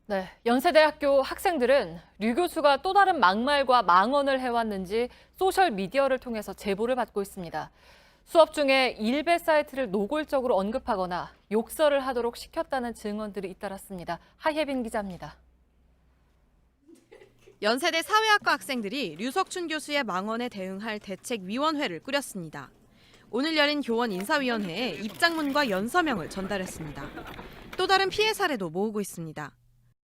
네, 연세대학교 학생들은 류 교수가 또 다른 막말과 망언을 해왔는지 소셜미디어를 통해서 제보를 받고 있습니다. 수업 중에 일베 사이트를 노골적으로 언급하거나 욕설을 하도록 시켰다는 증언들이 잇따랐습니다. 하예빈 기자입니다. 연세대 사회학과 학생들이 류석춘 교수의 망언에 대응할 대책위원회를 꾸렸습니다. 오늘 열린 교원 인사위원회에 입장문과 연서명을 전달했습니다. 또 다른 피해 사례도 모으고 있습니다.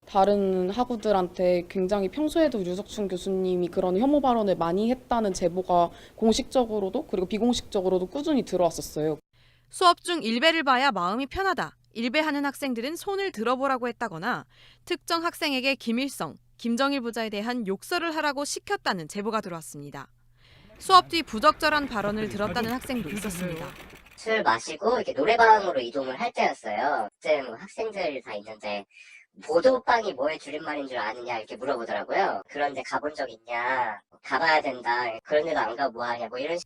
다른 학우들한테 굉장히 평소에도 류석춘 교수님이 그런 혐오 발언을 많이 했다는 제보가 공식적으로도 그리고 비공식적으로도 꾸준히 들어왔었어요. 수업 중 일베를 봐야 마음이 편하다. 일베하는 학생들은 손을 들어보라고 했다거나 특정 학생에게 김일성, 김정일 부자에 대한 욕설을 하라고 시켰다는 제보가 들어왔습니다. 수업 뒤 부적절한 발언을 들었다는 학생도 있었습니다. 술 마시고 이렇게 노래방으로 이동을 할 때였어요. 그때 뭐 학생들 다 있는데 보도빵이 뭐의 줄임말인 줄 아느냐 이렇게 물어보더라고요. 그런 데 가본 적 있냐, 가봐야 된다, 그런 데도 안 가고 뭐하냐 뭐 이런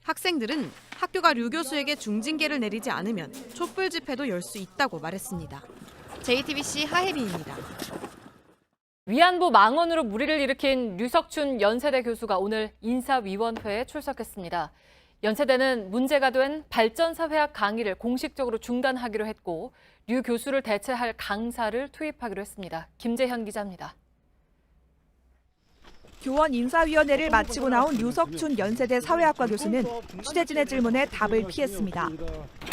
학생들은 학교가 류 교수에게 중징계를 내리지 않으면 촛불 집회도 열 수 있다고 말했습니다. JTBC 하혜빈입니다. 위안부 망언으로 물의를 일으킨 류석춘 연세대 교수가 오늘 인사위원회에 출석했습니다. 연세대는 문제가 된 발전사회학 강의를 공식적으로 중단하기로 했고 류 교수를 대체할 강사를 투입하기로 했습니다. 김재현 기자입니다. 교원 인사위원회를 마치고 나온 류석춘 연세대 사회학과 교수는 취재진의 질문에 답을 피했습니다.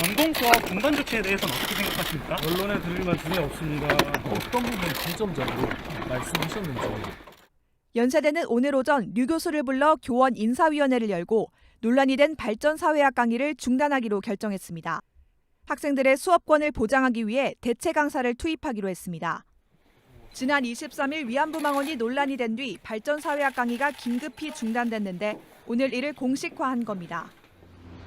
전공수업 중단 조치에 대해서는 어떻게 생각하십니까? 언론에 들릴 말씀이 없습니다. 어떤 부분 중점적으로 말씀하셨는지. 연세대는 오늘 오전 류 교수를 불러 교원 인사위원회를 열고 논란이 된 발전사회학 강의를 중단하기로 결정했습니다. 학생들의 수업권을 보장하기 위해 대체 강사를 투입하기로 했습니다. 지난 23일 위안부 망언이 논란이 된 뒤 발전사회학 강의가 긴급히 중단됐는데 오늘 이를 공식화한 겁니다.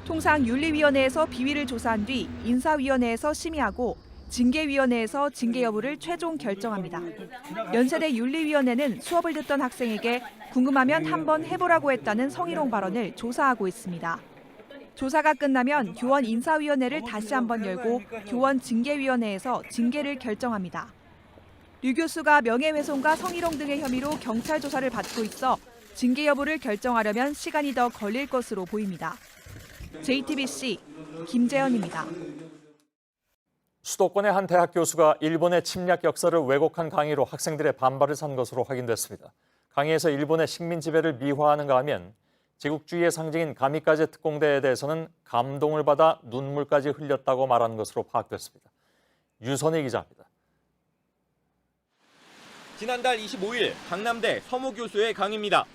통상 윤리위원회에서 비위를 조사한 뒤 인사위원회에서 심의하고 징계위원회에서 징계 여부를 최종 결정합니다. 연세대 윤리위원회는 수업을 듣던 학생에게 궁금하면 한번 해보라고 했다는 성희롱 발언을 조사하고 있습니다. 조사가 끝나면 교원 인사위원회를 다시 한번 열고 교원 징계위원회에서 징계를 결정합니다. 류 교수가 명예훼손과 성희롱 등의 혐의로 경찰 조사를 받고 있어 징계 여부를 결정하려면 시간이 더 걸릴 것으로 보입니다. JTBC 김재현입니다. 수도권의 한 대학 교수가 일본의 침략 역사를 왜곡한 강의로 학생들의 반발을 산 것으로 확인됐습니다. 강의에서 일본의 식민 지배를 미화하는가 하면 제국주의의 상징인 가미카제 특공대에 대해서는 감동을 받아 눈물까지 흘렸다고 말한 것으로 파악됐습니다. 유선희 기자입니다. 지난달 25일 강남대 서모 교수의 강의입니다.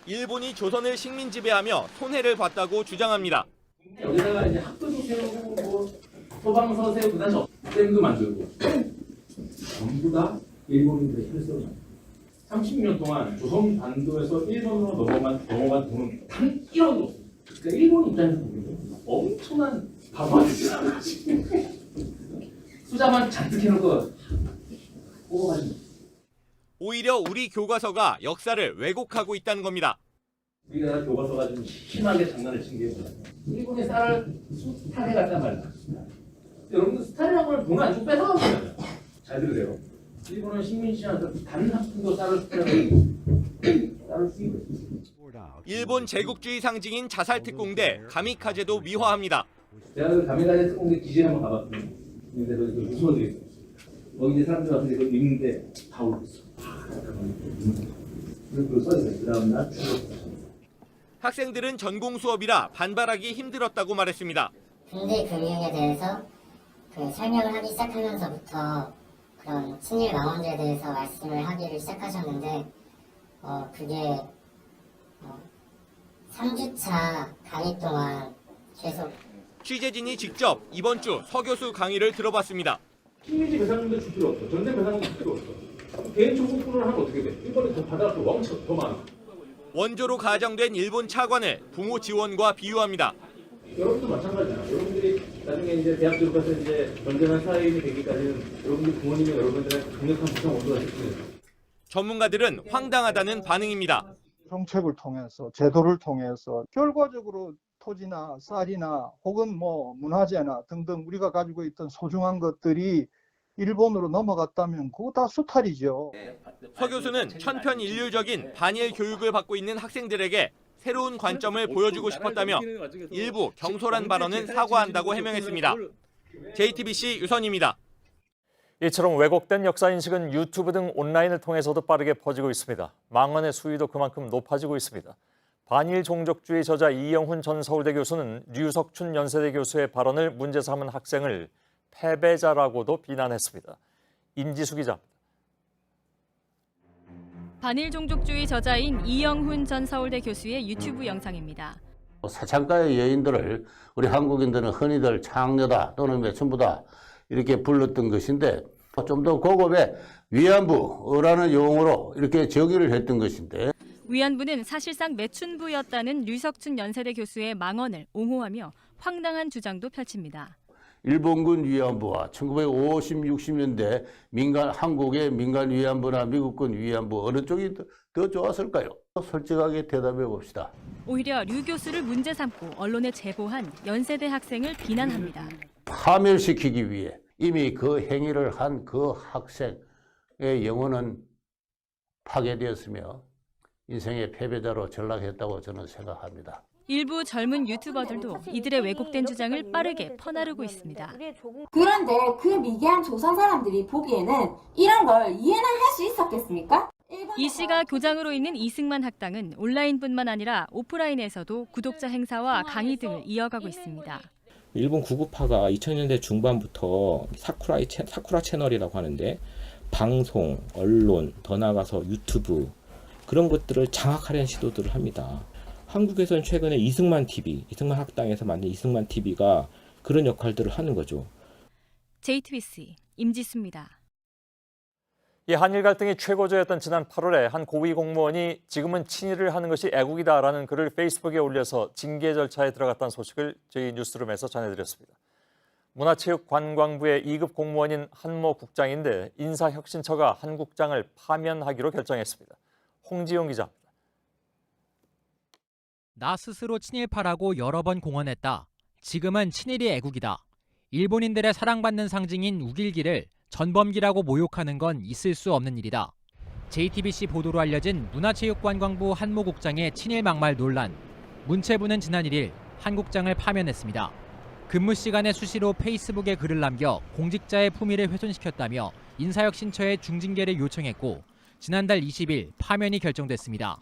일본이 조선을 식민 지배하며 손해를 봤다고 주장합니다. 여기다가 이제 학교도 세우고 뭐 소방서 세우고 다시 댐도 만들고 전부 다 일본인들의 혈세로 30년 동안 조선 반도에서 일본으로 넘어간 돈은 단 1원도 없어요. 그러니까 일본 입장에서 보면 엄청난 바보아니죠. 수자만 잔뜩 해놓고 뽑아가지고. 오히려 우리 교과서가 역사를 왜곡하고 있다는 겁니다. 우리가 교과서가 좀 심하게 장난을 친 게 뭐야. 일본의 쌀을 스타일에 갔단 말이야. 여러분들 스타일이라고 하면 돈 안 주고 뺏어간 거잖아요. 잘 들으세요. 일본은 식민지한테 단 한 푼도 쌀을 수입을 했어요. 일본 제국주의 상징인 자살특공대 가미카제도 미화합니다. 제가 가미카제 특공대 기지에 한번 가봤거든요. 근데 거기 무슨 어디 있어요? 거기 이제 사람들 와서 이거 읽는데 다 울고 있어. 그리고 써있어요. 그 다음 날 죽었어. 학생들은 전공 수업이라 반발하기 힘들었다고 말했습니다. 근대 금융에 대해서 설명을 하기 시작하면서부터 그런 친일 망언들에 대해서 말씀을 하기를 시작하셨는데 그게 3주차 강의 동안 계속 취재진이 직접 이번 주 서 교수 강의를 들어봤습니다. 식민지 배상금도 줄 필요 없어. 전쟁 배상금도 줄 필요 없어. 개인 청구권을 하면 어떻게 돼? 일본이 더 받아서 왕처 더 많아. 원조로 가정된 일본 차관을 부모 지원과 비유합니다. 여러분도 마찬가지잖아. 여러분들이 나중에 이제 대학 졸업해서 이제 건전한 사회인이 되기까지는 여러분들 부모님이 여러분들의 강력한 보상 원도가 있습니다. 전문가들은 황당하다는 반응입니다. 정책을 통해서 제도를 통해서 결과적으로 토지나 쌀이나 혹은 뭐 문화재나 등등 우리가 가지고 있던 소중한 것들이 일본으로 넘어갔다면 그거 다 수탈이죠. 서 교수는 천편일률적인 반일 교육을 받고 있는 학생들에게 새로운 관점을 보여주고 싶었다며 일부 경솔한 발언은 사과한다고 해명했습니다. JTBC 유선입니다. 이처럼 왜곡된 역사인식은 유튜브 등 온라인을 통해서도 빠르게 퍼지고 있습니다. 망언의 수위도 그만큼 높아지고 있습니다. 반일 종족주의 저자 이영훈 전 서울대 교수는 류석춘 연세대 교수의 발언을 문제 삼은 학생을 패배자라고도 비난했습니다. 임지수 기자입니다. 반일 종족주의 저자인 이영훈 전 서울대 교수의 유튜브 영상입니다. 사창가의 여인들을 우리 한국인들은 흔히들 창녀다 또는 매춘부다 이렇게 불렀던 것인데 좀 더 고급의 위안부라는 용어로 이렇게 정의를 했던 것인데 위안부는 사실상 매춘부였다는 류석춘 연세대 교수의 망언을 옹호하며 황당한 주장도 펼칩니다. 일본군 위안부와 1950, 60년대 한국의 민간 위안부나 미국군 위안부 어느 쪽이 더 좋았을까요? 솔직하게 대답해 봅시다. 오히려 류 교수를 문제 삼고 언론에 제보한 연세대 학생을 비난합니다. 파멸시키기 위해 이미 그 행위를 한 그 학생의 영혼은 파괴되었으며 인생의 패배자로 전락했다고 저는 생각합니다. 일부 젊은 유튜버들도 이들의 왜곡된 주장을 빠르게 퍼나르고 있습니다. 그런데 그 미개한 조선 사람들이 보기에는 이런 걸 이해는 할 수 있었겠습니까? 이 씨가 교장으로 있는 이승만 학당은 온라인뿐만 아니라 오프라인에서도 구독자 행사와 강의 등을 이어가고 있습니다. 일본 구구파가 2000년대 중반부터 사쿠라 채널이라고 하는데 방송, 언론, 더 나아가서 유튜브 그런 것들을 장악하려는 시도들을 합니다. 한국에서는 최근에 이승만 학당에서 만든 이승만 TV가 그런 역할들을 하는 거죠. JTBC 임지수입니다. 이 한일 갈등이 최고조였던 지난 8월에 한 고위 공무원이 지금은 친일을 하는 것이 애국이다라는 글을 페이스북에 올려서 징계 절차에 들어갔다는 소식을 저희 뉴스룸에서 전해드렸습니다. 문화체육관광부의 2급 공무원인 한모 국장인데 인사혁신처가 한 국장을 파면하기로 결정했습니다. 홍지용 기자입니다. 나 스스로 친일파라고 여러 번 공언했다. 지금은 친일이 애국이다. 일본인들의 사랑받는 상징인 우길기를 전범기라고 모욕하는 건 있을 수 없는 일이다. JTBC 보도로 알려진 문화체육관광부 한모 국장의 친일 막말 논란. 문체부는 지난 1일 한 국장을 파면했습니다. 근무 시간에 수시로 페이스북에 글을 남겨 공직자의 품위를 훼손시켰다며 인사혁신처에 중징계를 요청했고 지난달 20일 파면이 결정됐습니다.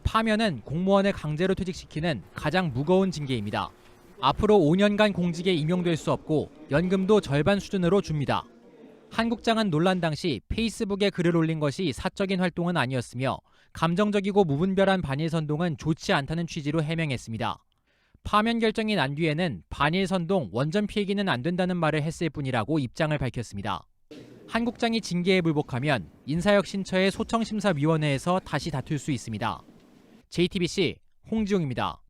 파면은 공무원을 강제로 퇴직시키는 가장 무거운 징계입니다. 앞으로 5년간 공직에 임용될 수 없고 연금도 절반 수준으로 줍니다. 한 국장은 논란 당시 페이스북에 글을 올린 것이 사적인 활동은 아니었으며 감정적이고 무분별한 반일 선동은 좋지 않다는 취지로 해명했습니다. 파면 결정이 난 뒤에는 반일 선동 원전 피해기는 안 된다는 말을 했을 뿐이라고 입장을 밝혔습니다. 한 국장이 징계에 불복하면 인사혁신처의 소청심사위원회에서 다시 다툴 수 있습니다. JTBC 홍지용입니다.